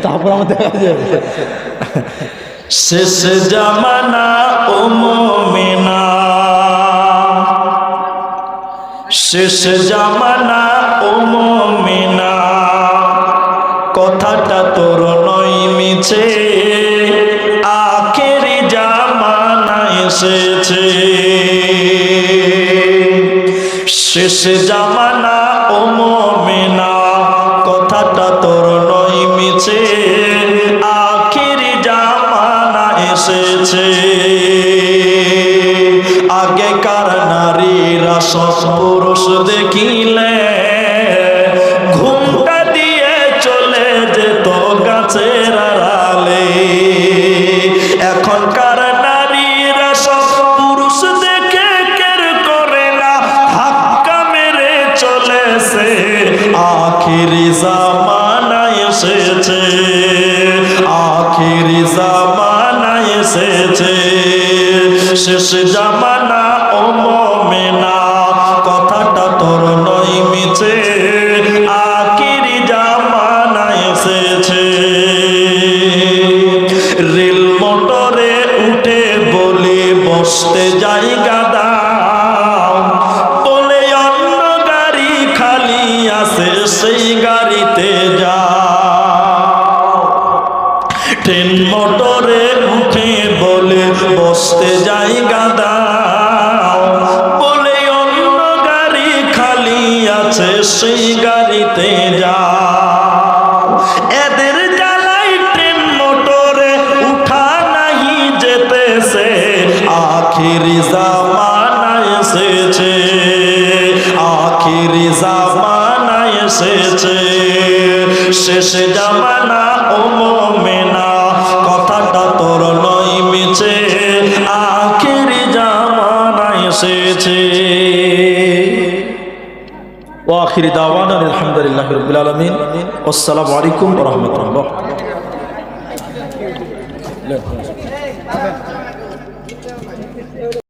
তারপর আমার দেখা যাবে শেষ জামানা ও মুমিনা, শেষ জামানা ও মুমিনা, কথাটা তোর নয় মিছে, আখেরি জামানা এসেছে। শেষ জামানা ও মুমিনা, কথাটা তোর নয় মিছে, আখেরি জামানা এসেছে। আগেকার নারীরা সব পুরুষ দেখিলে ঘুমটা দিয়ে চলে যেত গাছের আড়ালে। এখনকার নারীরা সব পুরুষ দেখে কের করে না, ধাক্কা মেরে চলেছে, আখিরি জামানা এসেছে, আখিরি জামানা এসেছে। শেষ জামানা ও মুমিনা, কথাটা তোর নয় মিছে, আখিরি জামানা এসেছে। রেল মোটরে উঠে বলে বসতে জায়গা দাও, বলে অন্য গাড়ি খালি আছে সেই গাড়িতে যাও। ট্রেন মোটরে উঠে বলে বসতে জায়গা দাও, বলে অন্য গাড়ি খালি আছে সেই গাড়িতে যাও। এদের জ্বালাই ট্রেন মোটরে উঠা নাহি যেতেছে, আখিরি জামানা এসেছে, আখিরি জামানা এসেছে। শেষ জামানা ও মুমিনা, কথাটা তোর নয় মিছে, আখিরি জামানা এসেছে। ওয়া আখিরি দাওয়ানা আলহামদুলিল্লাহি রাব্বিল আলামিন। আসসালামু আলাইকুম ওয়া রাহমাতুল্লাহ।